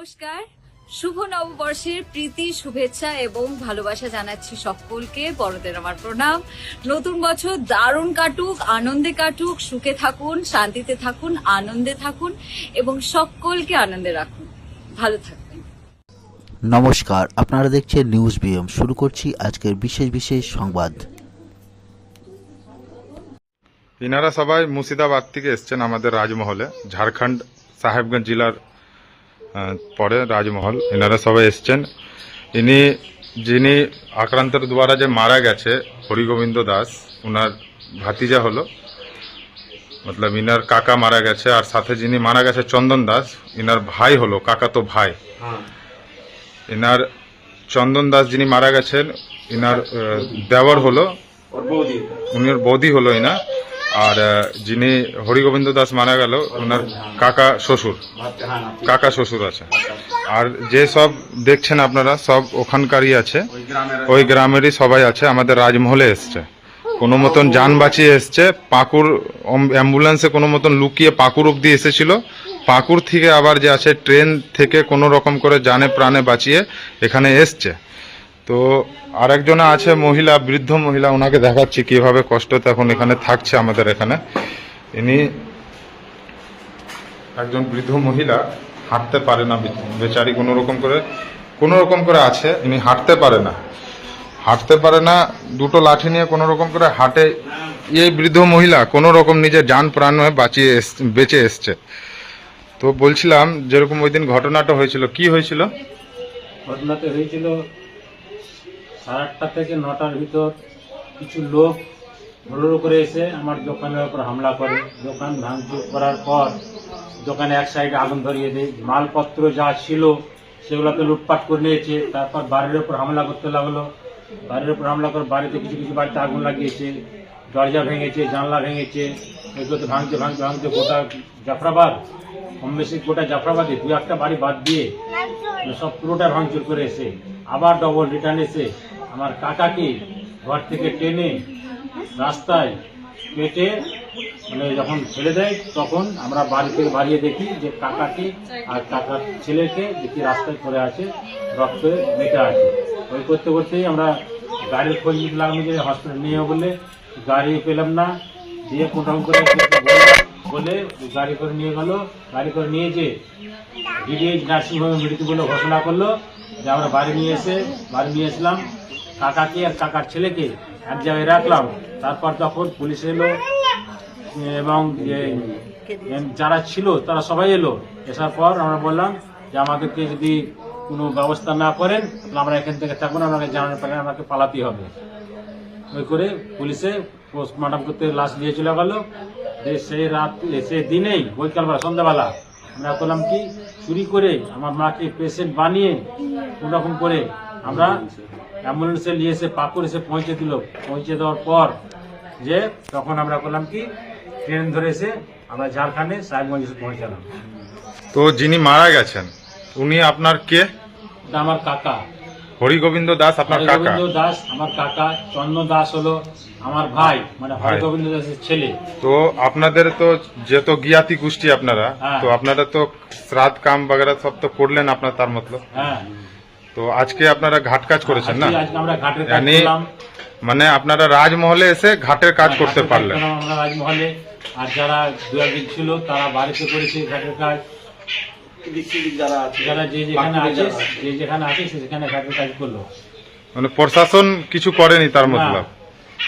নমস্কার, শুভ নববর্ষের প্রীতি শুভেচ্ছা এবং ভালোবাসা জানাচ্ছি সকলকে। বড়দের আমার প্রণাম। নতুন বছর দারুণ কাটুক, আনন্দে কাটুক, সুখে থাকুন, শান্তিতে থাকুন, আনন্দে থাকুন এবং সকলকে আনন্দে রাখুন। ভালো থাকবেন। নমস্কার, আপনারা দেখছেন নিউজ বিএম। শুরু করছি আজকের বিশেষ সংবাদ। ইনারা সবাই মুর্শিদাবাদ থেকে এসছেন আমাদের রাজমহলে, ঝাড়খণ্ড সাহেবগঞ্জ জেলার পরে রাজমহল। ইনারা সবাই এসছেন। যিনি আক্রান্তের দ্বারা যে মারা গেছে হরিগোবিন্দ দাস, ওনার ভাতিজা হলো, মতলব ইনার কাকা মারা গেছে। আর সাথে যিনি মারা গেছে চন্দন দাস, ইনার ভাই হলো, কাকা তো ভাই। ইনার চন্দন দাস যিনি মারা গেছেন, ইনার দেওর হলো, উনার বৌদি হলো ইনা। আর যিনি হরিগোবিন্দ দাস মারা গেল, ওনার কাকা শ্বশুর আছে। আর যে সব দেখছেন আপনারা সব ওখানকারই আছে, ওই গ্রামেরই সবাই আছে। আমাদের রাজমহলে এসছে, কোনো মতন যান বাঁচিয়ে এসছে। পাকুড় অ্যাম্বুলেন্সে কোনো মতন লুকিয়ে পাকুড় অব্দি এসেছিল। পাকুড় থেকে আবার যে আছে ট্রেন থেকে কোনো রকম করে জানে প্রাণে বাঁচিয়ে এখানে এসছে। তো আরেকজনা আছে মহিলা, বৃদ্ধ মহিলা, ওনাকে দেখাচ্ছি কিভাবে কষ্টতে এখন এখানে থাকছে আমাদের এখানে। ইনি একজন বৃদ্ধ মহিলা, হাঁটতে পারে না বেচারি, কোনো রকম করে আছে। ইনি হাঁটতে পারে না, দুটো লাঠি নিয়ে কোনো রকম করে হাঁটে। এই বৃদ্ধ মহিলা কোনো রকম নিজের যান প্রাণ বেঁচে এসছে। তো বলছিলাম যেরকম ওই দিন ঘটনাটা হয়েছিল, কি হয়েছিল? ঘটনাটা হয়েছিল 8:30 থেকে 9টার ভিতর কিছু লোক বোলেরো করে এসে আমার দোকানের উপর হামলা করে। দোকান ভাঙচুর করার পর দোকানে এক সাইডে আগুন ধরিয়ে দেয়। মালপত্র যা ছিল সেগুলোকে লুটপাট করে নিয়েছে। তারপর বাড়ির উপর হামলা করতে লাগলো। বাড়ির উপর হামলা করে বাড়িতে কিছু বাড়িতে আগুন লাগিয়েছে, দরজা ভেঙেছে, জানলা ভেঙেছে। এগুলোতে ভাঙতে গোটা জাফরাবাদ, কম বেশি গোটা জাফরাবাদে 2-1টা বাড়ি বাদ দিয়ে সব পুরোটা ভাঙচুর করে এসে আবার ডবল রিটার্ন এসে আমার কাকাকে ঘর থেকে টেনে রাস্তায় পেটে যখন ছেড়ে দেয়, তখন আমরা বাড়ি থেকে বাড়িয়ে দেখি যে কাকাকে আর কাকার ছেলেকে দেখি রাস্তায় পড়ে আছে, রক্তে মেটে আছে। ওই করতে করতেই আমরা গাড়ির খোঁজ নিলাম যে হসপিটাল নিয়ে বলে, গাড়ি পেলাম না। দিয়ে কোটাম করে বলে গাড়ি করে নিয়ে গেল। গাড়ি করে নিয়ে যে ডিডিএইচ নার্সিংহোমে মৃত্যু বলে ঘোষণা করলো। যে আমরা বাড়ি নিয়ে এসলাম, কাকাকে আর কাকার ছেলেকে এক জায়গায় রাখলাম। তারপর তখন পুলিশ এলো এবং যারা ছিল তারা সবাই এলো। আসার পর আমরা বললাম যে আমাদেরকে যদি কোনো ব্যবস্থা না করেন তাহলে আমরা এখান থেকে থাকবো না, আমাকে জানানোর পরে আমাকে পালাতে হবে। ওই করে পুলিশে পোস্টমর্টম করতে লাশ নিয়ে চলে গেল। সেই দিনেই বৈকালবেলা সন্ধ্যাবেলা আমরা করলাম কি, চুরি করে আমার মাকে পেশেন্ট বানিয়ে কোনোরকম করে আমরা অ্যাম্বুলেন্সে নিয়ে এসে পাকুড় এসে পৌঁছে দেওয়ার পর যে তখন আমরা করলাম কি, ট্রেন ধরে এসে আমরা ঝাড়খণ্ডে সাহেবগঞ্জ এসে পৌঁছালাম। তো যিনি মারা গেছেন উনি আপনার কে? আমার কাকা হরিগোবিন্দ দাস আপনার কাকা? হরিগোবিন্দ দাস আমার কাকা, চন্দন দাস হলো আমার ভাই, মানে হরিগোবিন্দ দাসের ছেলে। তো আপনাদের তো যেহেতু জ্ঞাতি গোষ্ঠী আপনারা, তো আপনারা তো শ্রাদ্ধ কাম বাগেরা সব তো করলেন আপনার, তার মতলব। হ্যাঁ, তো আজকে আপনারা ঘাট কাজ করেছেন না? আজকে আমরা ঘাটের কাজ করলাম। মানে আপনারা রাজমহলে এসে ঘাটের কাজ করতে পারলেন? আমরা রাজমহলে, আর যারা 2-1 ছিল তারা বাড়িতে করেছে ঘাটের কাজ। যারা যে যেখানে আছে সেখানে ঘাটের কাজ করলো। মানে প্রশাসন কিছু করেনি তার মতলব?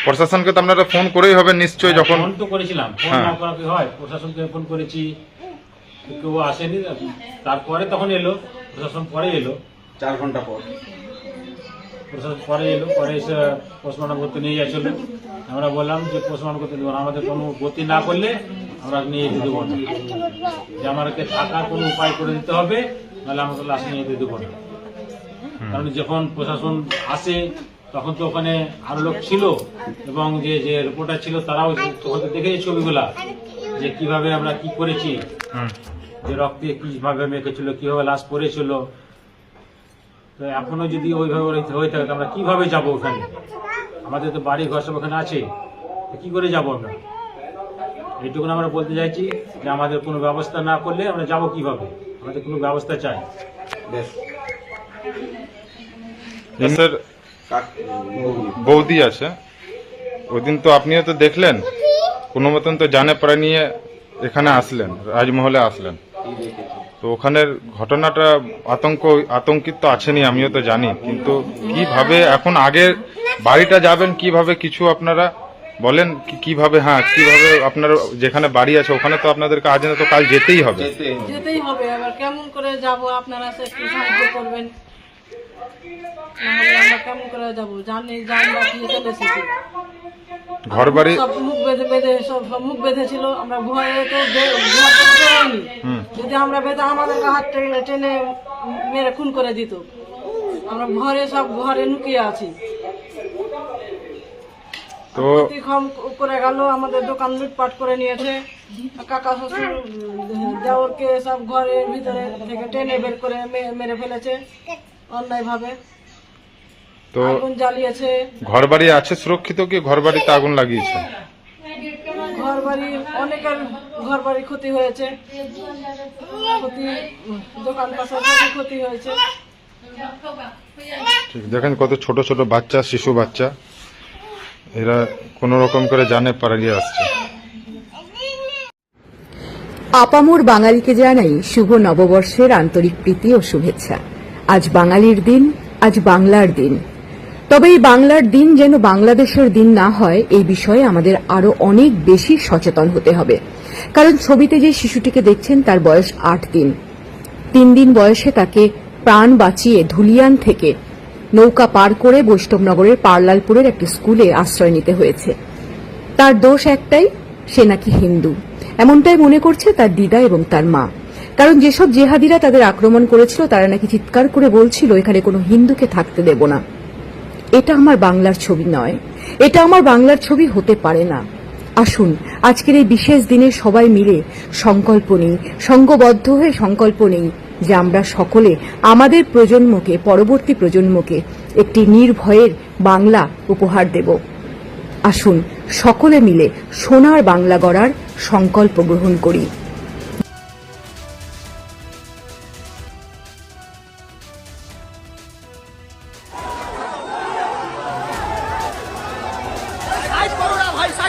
প্রশাসনকে তো আপনারা ফোন করেই হবে নিশ্চয়ই। যখন ফোন তো করেছিলাম, ফোন না করা কি হয়, প্রশাসনকে ফোন করেছি, কেউ আসেনি। তারপরে তখন এলো প্রশাসন, পরে এলো 4 ঘন্টা পর প্রশাসন পরে এলো। পরে এসে পোস্টমর্টম করতে নিয়ে যাচ্ছিল। আমরা বললাম যে পোস্টমর্টম করতে দেবো না, আমাদের কোনো গতি না করলে আমরা নিয়ে যেতে দেবো না, যে আমাদেরকে থাকার কোনো উপায় করে দিতে হবে, নাহলে আমাকে লাশ নিয়ে যেতে দেবো না। কারণ যখন প্রশাসন আসে তখন তো ওখানে আরো লোক ছিল এবং যে রিপোর্টার ছিল তারাও তখন দেখেছে ছবিগুলা, যে কিভাবে আমরা কি করেছি, যে রক্তে কিভাবে মেখেছিল, কিভাবে লাশ পড়েছিল। তো এখনো যদি ওইভাবে হয়ে থাকে আমরা কিভাবে যাবো ওখানে? আমাদের তো বাড়ি ঘর সব ওখানে আছে, কি করে যাবো আমরা? এইটুকু আমরা বলতে চাইছি যে আমাদের কোনো ব্যবস্থা না করলে আমরা যাবো কিভাবে? আমাদের কোনো ব্যবস্থা চাই। বেশ স্যার বৌদি আছে, ওই দিন তো আপনিও তো দেখলেন, কোনো মতন তো জানে পড়া নিয়ে এখানে আসলেন, রাজমহলে আসলেন, কি দেখেছি তো ওখানের ঘটনাটা আতঙ্কিত তো আছেনই, আমিও তো জানি, কিন্তু কিভাবে এখন আগের বাড়িটা যাবেন কিভাবে, কিছু আপনারা বলেন কিভাবে, হ্যাঁ কিভাবে আপনার যেখানে বাড়ি আছে ওখানে তো আপনাদেরকে আজ না তো কাল যেতেই হবে। যেতে হবে। যেতেই হবে। আবার কেমন করে যাব, আপনারা একটু সাহায্য করবেন, নাহলে আমরা কেমন করে যাব? জানি জান বাঁচিয়ে চলে এসেছি। ঘর বাড়ি সব মুখ বেঁধে বেঁধে সব মুখ বেঁধেছিল, আমরা ভয়ে তো ঘর থেকে বেরোইনি। যদি আমরা বেঁধে আমাদেরকে হাত টেনে টেনে মেরে খুন করে দিত। আমরা ঘরে লুকিয়ে আছি। তো ক্ষতিক্ষম করে গেল, আমাদের দোকান লুটপাট করে নিয়েছে। কাকা শ্বশুর দেওরকে সব ঘরের ভিতরে থেকে টেনে বের করে মেরে ফেলেছে অন্যায় ভাবে। তো আগুন জ্বালিয়েছে। ঘর বাড়ি আছে সুরক্ষিত, কি ঘর বাড়িতে আগুন লাগিয়েছে? ঘর বাড়ি অনেকের ঘর বাড়ি ক্ষতি হয়েছে, দোকান পাশার ক্ষতি হয়েছে। ঠিক, দেখেন কত ছোট ছোট বাচ্চা, শিশু বাচ্চা, এরা কোন রকম করে জানে পালিয়ে আসছে। আপামর বাঙালিকে জানাই শুভ নববর্ষের আন্তরিক প্রীতি ও শুভেচ্ছা। আজ বাঙালির দিন, আজ বাংলার দিন। তবে এই বাংলার দিন যেন বাংলাদেশের দিন না হয়, এই বিষয়ে আমাদের আরো অনেক বেশি সচেতন হতে হবে। কারণ ছবিতে যে শিশুটিকে দেখছেন তার বয়স 8 দিন। 3 দিন বয়সে তাকে প্রাণ বাঁচিয়ে ধুলিয়ান থেকে নৌকা পার করে বৈষ্ণবনগরের পারলালপুরের একটি স্কুলে আশ্রয় নিতে হয়েছে। তার দোষ একটাই, সে নাকি হিন্দু। এমনটাই মনে করছে তার দিদা এবং তার মা। কারণ যেসব জেহাদিরা তাদের আক্রমণ করেছিল তারা নাকি চিৎকার করে বলছিল, এখানে কোনো হিন্দুকে থাকতে দেব না। এটা আমার বাংলার ছবি নয়, এটা আমার বাংলার ছবি হতে পারে না। আসুন আজকের এই বিশেষ দিনে সবাই মিলে সংকল্প নিই, সংঘবদ্ধ হয়ে সংকল্প নিই যে আমরা সকলে আমাদের প্রজন্মকে, পরবর্তী প্রজন্মকে একটি নির্ভয়ের বাংলা উপহার দেব। আসুন সকলে মিলে সোনার বাংলা গড়ার সংকল্প গ্রহণ করি। আমাদের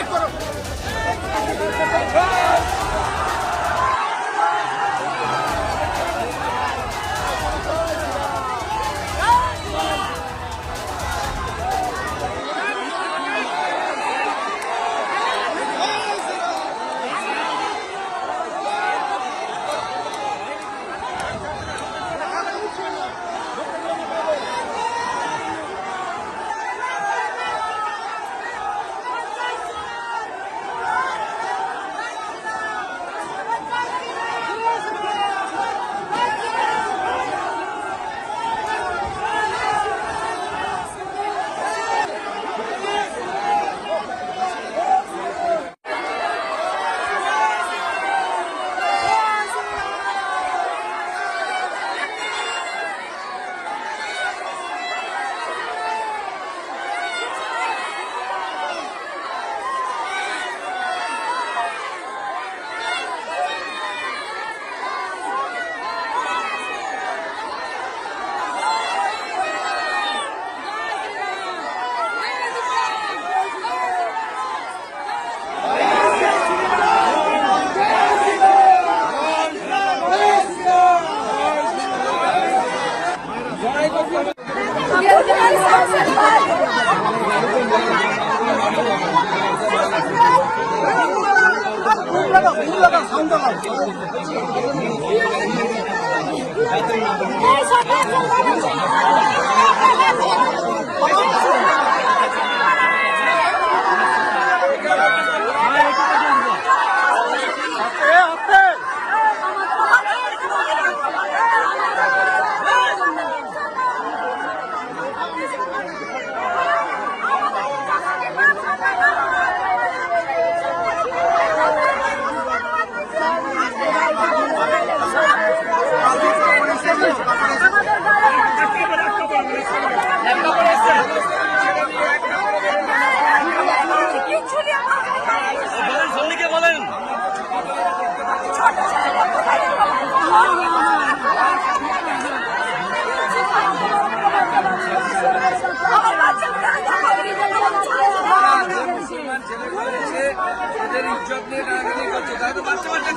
আমাদের ইজ্জত নিয়ে টানাটানি করছে, তাই তো বাচ্চা বাচ্চা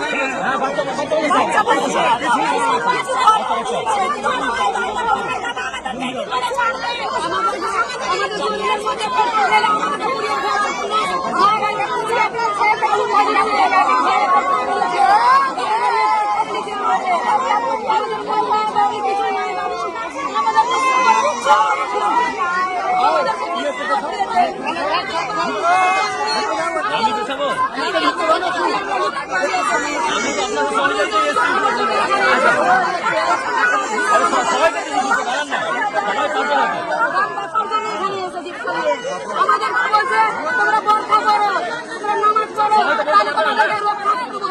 আমাদের বলছে তোমরা বরখা করো, তোমরা নামাজ পড়ো, তাহলে তোমাদেরকে রক্ষা করবো।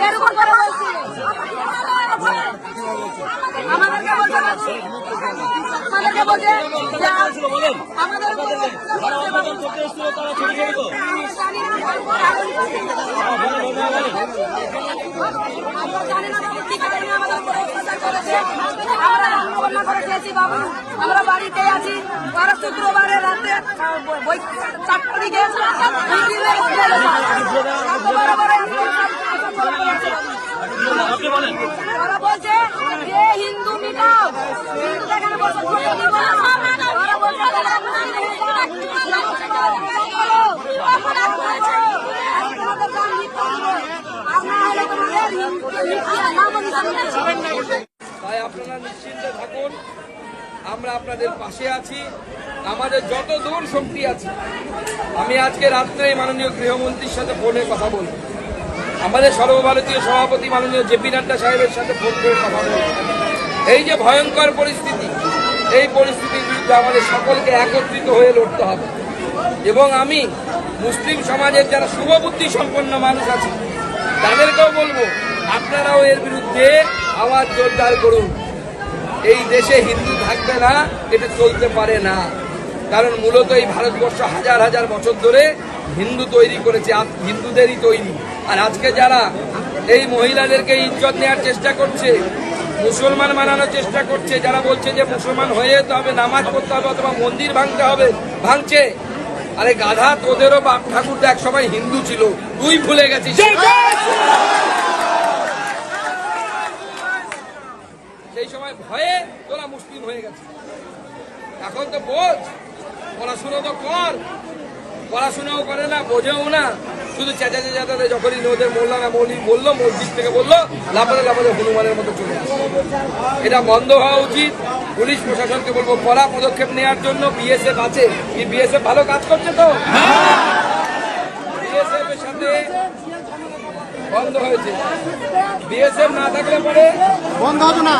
এরকম করে বলছে। আমাদেরকে বলছে যে আমাদের আমরা বাড়িতে আছি, ওরা শুক্রবারে রাতে 4টার দিকে ওরা বলছে যে হিন্দু মিটাও, হিন্দু এখানে বসে ওরা বলছে তাই আপনারা নিশ্চিন্তে থাকুন, আমরা আপনাদের পাশে আছি, আমাদের যত দূর শক্তি আছে। আমি আজকে রাত্রেই মাননীয় গৃহমন্ত্রীর সাথে ফোনে কথা বলব, আমাদের সর্বভারতীয় সভাপতি মাননীয় জেপি নাড্ডা সাহেবের সাথে ফোন করে কথা বলব। এই যে ভয়ঙ্কর পরিস্থিতি, এই পরিস্থিতির বিরুদ্ধে আমাদের সকলকে একত্রিত হয়ে লড়তে হবে। এবং আমি মুসলিম সমাজের যারা শুভবুদ্ধি সম্পন্ন মানুষ আছে তাদেরকেও বলবো, আপনারাও এর বিরুদ্ধে আওয়াজ জোরদার করুন। এই দেশে হিন্দু থাকবে না, এটা চলতে পারে না। কারণ মূলত এই ভারতবর্ষ হাজার হাজার বছর ধরে হিন্দু তৈরি করেছে, হিন্দুদেরই তৈরি। আর আজকে যারা এই মহিলাদেরকে ইজ্জত নেওয়ার চেষ্টা করছে, মুসলমান বানানোর চেষ্টা করছে, যারা বলছে যে মুসলমান হয়ে যেতে হবে, নামাজ পড়তে হবে অথবা মন্দির ভাঙতে হবে, ভাঙছে। আরে গাধা, তোদেরও বাপ ঠাকুরটা এক সময় হিন্দু ছিল, তুই ভুলে গেছিস। সেই সময় ভয়ে তোরা মুসলিম হয়ে গেছে। এখন তো বোঝ, পড়াশুনো তো কর। পড়াশোনাও করে না, বোঝেও না, শুধু চেঁচাতে চেঁচাতে যখনই ওদের মোল্লানা মৌলি বললো, মসজিদ থেকে বললো, লাফাতে লাফাতে হনুমানের মতো চলে আসে। এটা বন্ধ হওয়া উচিত। পুলিশ প্রশাসনকে বলবো কড়া পদক্ষেপ নেওয়ার জন্য। বিএসএফ আছে, কি বিএসএফ ভালো কাজ করছে তো? বিএসএফ এর সাথে বন্ধ হয়েছে। বিএসএফ না থাকলে পরে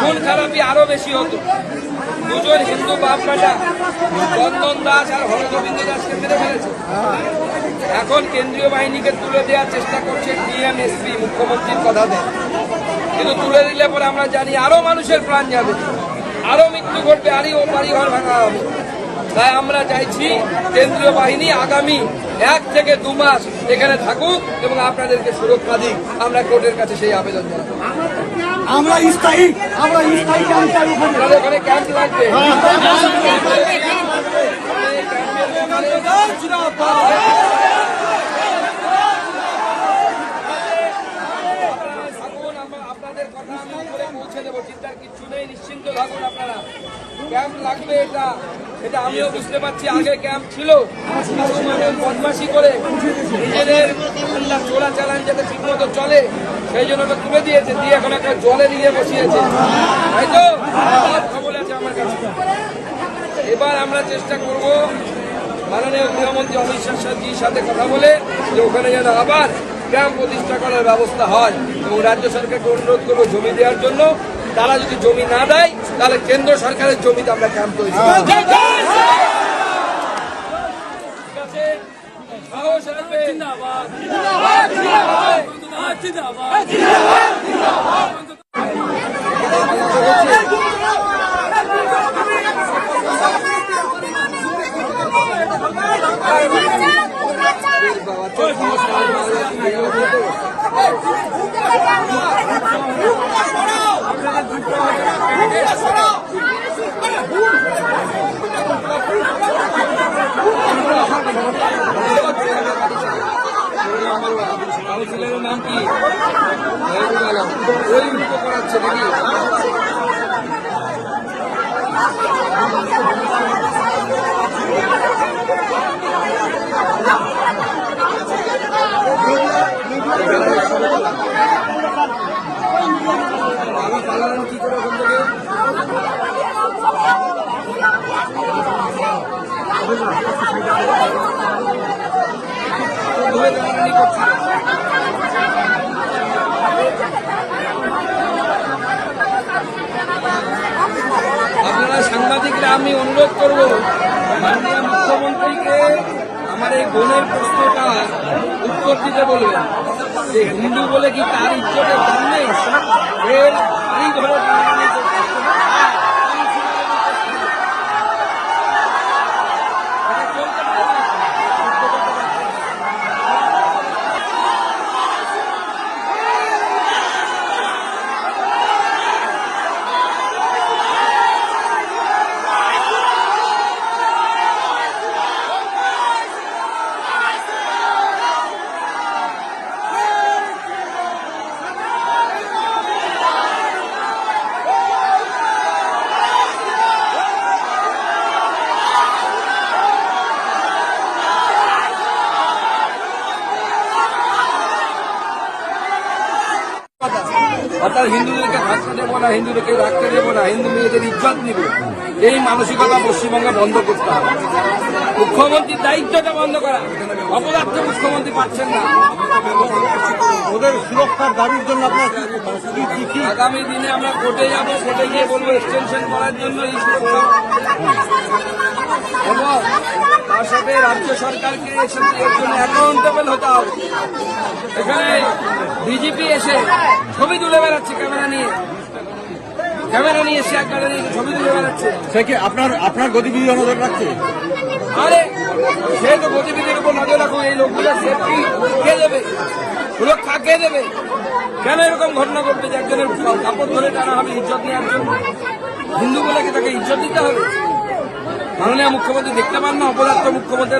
খুন খারাপি আরো বেশি হতো। দুজন হিন্দু বাপ বেটা চন্দন দাস আর হরগোবিন্দ দাসকে মেরে ফেলেছে। এখন কেন্দ্রীয় বাহিনীকে তুলে দেওয়ার চেষ্টা করছে ডিএম, এসপি, মুখ্যমন্ত্রীর কথা দেয়। কিন্তু তুলে দিলে পরে আমরা জানি আরো মানুষের প্রাণ যাবে, আরো মৃত্যু ঘটবে, আরও বাড়িঘর ভাঙা হবে। তাই আমরা চাইছি কেন্দ্রীয় বাহিনী আগামী 1 থেকে 2 মাস এখানে থাকুক এবং আপনাদেরকে সুরক্ষা দিক। আমরা কোর্টের কাছে সেই আবেদন জানাবো। আমরা স্থায়ী ক্যাম্প চালু করব। আপনাদের ওখানে ক্যাম্প লাগবে। আপনাদের কথা আমি করে পৌঁছে দেবো, চিন্তার কিচ্ছু নেই, নিশ্চিন্ত থাকুন আপনারা। ক্যাম্প লাগবে, এটা আমিও বুঝতে পারছি। আগে ক্যাম্প ছিল, বদমাশি করে নিজেদের চোরা চালান যাতে ঠিক মতো চলে সেই জন্য ওটা তুলে দিয়েছে, দিয়ে এখন একটা জলে নিয়ে বসিয়েছে, তাই তো? সব খবর আছে আমার কাছে। এবার আমরা চেষ্টা করব মাননীয় গৃহমন্ত্রী অমিত শাহজির সাথে কথা বলে যে ওখানে যেন আবার ক্যাম্প প্রতিষ্ঠা করার ব্যবস্থা হয় এবং রাজ্য সরকারকে অনুরোধ করবো জমি দেওয়ার জন্য। তারা যদি জমি না দেয় তাহলে কেন্দ্র সরকারের জমিতে আমরা ক্যাম্প তৈরি করব। ঠিক আছে, সাহস রাখবে। কাউন্সিলরের নাম কি? মেহবুব আলম। ওই উল্টো করাচ্ছে নাকি? আমি পালালাম কি করে ওখান থেকে? ধরে টানাটানি করছি। আপনারা সাংবাদিকরা আমি অনুরোধ করব মাননীয় মুখ্যমন্ত্রীকে আমার এই বোনের প্রশ্নটা উত্তর দিতে বলবেন যে হিন্দু বলে কি তার ইজ্জতের দাম নেই? এর এই ধরে টানাটানি করছে। অর্থাৎ হিন্দুদেরকে থাকতে দেবো না, হিন্দুদেরকে রাখতে দেবো না, হিন্দু মেয়েদের ইজ্জত নিব, এই মানসিকতা পশ্চিমবঙ্গে বন্ধ করতে হবে। মুখ্যমন্ত্রীর দায়িত্বটা বন্ধ করা, অপদার্থ মুখ্যমন্ত্রী পাচ্ছেন না। ওদের সুরক্ষার দাবির জন্য আপনার কি আগামী দিনে আমরা কোর্টে যাব, কোর্টে গিয়ে বলবো এক্সটেনশন করার জন্য এই সুরক্ষা, এবং তার সাথে রাজ্য সরকারকে এর জন্য অ্যাকাউন্টেবল হতে হবে। এখানে বিজেপি এসে ছবি তুলে বেড়াচ্ছে ক্যামেরা নিয়ে এসে একবারে ছবি তুলে বেড়াচ্ছে। সে কি আপনার গতিবিধি নজর রাখছে? আরে সে তো গতিবিধির উপর নজর রাখো, এই লোকগুলো সেফটি কে দেবে, সুরক্ষা কে দেবে? কেন এরকম ঘটনা ঘটবে যে একজনের কাপড় ধরে টানা হবে ইজ্জত নেওয়ার জন্য? হিন্দু বলে কি তাকে ইজ্জত দিতে হবে? মাননীয় মুখ্যমন্ত্রী দেখতে পান না অপদার্থ মুখ্যমন্ত্রী,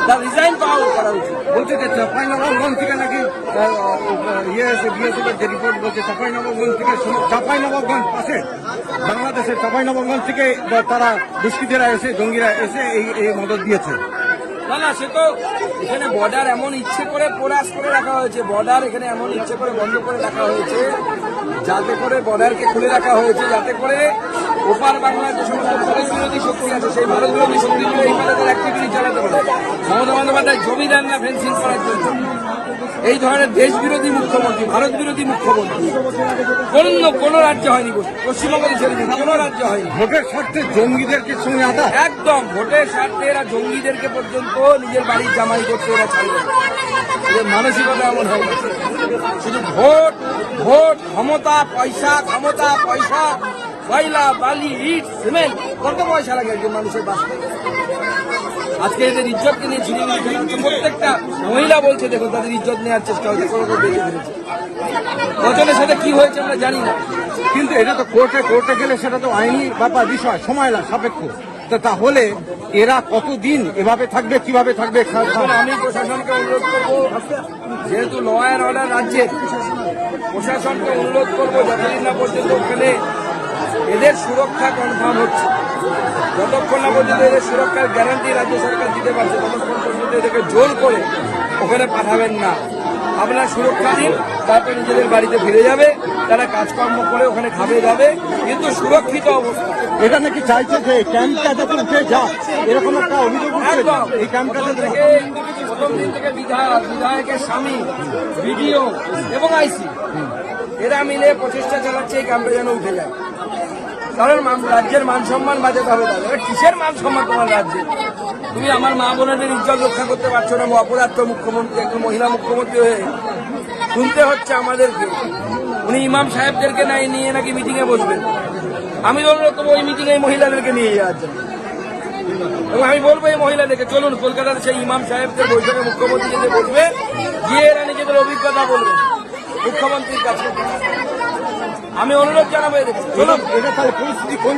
তার রিজাইন করা উচিত। বলছে যে চাঁপাইনবাবগঞ্জ থেকে নাকি বিএসএফের যে রিপোর্ট বলছে চাঁপাইনবাবগঞ্জ থেকে, চাঁপাইনবাবগঞ্জ পাশে বাংলাদেশের চাঁপাইনবাবগঞ্জ থেকে তারা দুষ্কৃতীরা এসে, জঙ্গিরা এসে এই মদত দিয়েছে। না সে তো এখানে বর্ডার এমন ইচ্ছে করে পোরাস করে রাখা হয়েছে, বর্ডার এখানে এমন ইচ্ছে করে বন্ধ করে রাখা হয়েছে, যাতে করে বর্ডারকে খুলে রাখা হয়েছে, যাতে করে ওপার বাংলার যে সমস্ত ভারত বিরোধী শক্তি আছে সেই ভারত বিরোধী শক্তিগুলো এই তাদের অ্যাক্টিভিটি চালাতে পারে। মমতা বন্দ্যোপাধ্যায় জমি দেন না ফেন্সিং করার জন্য। এই ধরনের দেশ বিরোধী মুখ্যমন্ত্রী, ভারত বিরোধী মুখ্যমন্ত্রী কোন রাজ্য হয়নি, পশ্চিমবঙ্গে ছেড়ে দিন, কোন রাজ্য হয়নি। ভোটের স্বার্থে জঙ্গিদেরকে সঙ্গে আটা, একদম ভোটের স্বার্থে এরা জঙ্গিদেরকে পর্যন্ত নিজের বাড়ির জামাই করতে এরা ছাড়বে। এদের মানসিকতা এমন হয়ে গেছে, শুধু ভোট ভোট, ক্ষমতা পয়সা, কয়লা বালি ইট সিমেন্ট, কত পয়সা লাগে একজন মানুষের বাঁচতে। আজকে এদের ইজ্জতকে নিয়ে ঝিলিমিলি খেলা হচ্ছে। প্রত্যেকটা মহিলা বলছে দেখুন তাদের ইজ্জত নেওয়ার চেষ্টা হচ্ছে, কোনো বেঁচে ফেলেছে। বচনের সাথে কি হয়েছে আমরা জানি না, কিন্তু এটা তো কোর্টে গেলে সেটা তো আইনি ব্যাপার, বিষয়, সময় সাপেক্ষ। তাহলে এরা কতদিন এভাবে থাকবে, কিভাবে থাকবে? এখন আমি প্রশাসনকে অনুরোধ করবো, যেহেতু ল অ্যান্ড অর্ডার রাজ্যে, প্রশাসনকে অনুরোধ করবো যতদিন না পর্যন্ত ওখানে এদের সুরক্ষা কনফার্ম হচ্ছে, যতক্ষণ না পর্যন্ত এদের সুরক্ষার গ্যারান্টি রাজ্য সরকার দিতে পারছে, ততক্ষণ পর্যন্ত এদেরকে জোর করে ওখানে পাঠাবেন না। আপনার সুরক্ষা দিন, তারপরে নিজেদের বাড়িতে ফিরে যাবে, তারা কাজকর্ম করে ওখানে খাবে যাবে, কিন্তু সুরক্ষিত অবস্থা। এটা নাকি চাইছে যে ক্যাম্পটা যাতে উঠে যাক, এরকম একটা অভিযোগ উঠছে। এই ক্যাম্পটা থেকে প্রথম দিন থেকে বিধায়কের স্বামী, বিডিও এবং আইসি এরা মিলে প্রচেষ্টা চালাচ্ছে এই ক্যাম্পে যেন উঠে যায়। কারণ রাজ্যের মান সম্মান বাঁচাতে হবে তাদের। কিসের মান সম্মান তোমার রাজ্যে? তুমি আমার মা বোনেদের ইজ্জত রক্ষা করতে পারছো না, অপরাধ মুখ্যমন্ত্রী, একজন মহিলা মুখ্যমন্ত্রী হয়ে শুনতে হচ্ছে আমাদেরকে। উনি ইমাম সাহেবদেরকে নিয়ে নাকি মিটিং এ বসবেন। আমি অনুরোধ করবো ওই মিটিং এ মহিলাদেরকে নিয়ে যাওয়ার জন্য, এবং আমি বলবো এই মহিলাদেরকে চলুন কলকাতার সেই ইমাম সাহেবদের বৈঠকে মুখ্যমন্ত্রী যেতে বলবে, গিয়ে এরা নিজেদের অভিজ্ঞতা বলবে মুখ্যমন্ত্রীর কাছে। আমি অনুরোধ জানাবো এদেরকে, চলুন। এটা তাহলে পরিস্থিতি কোন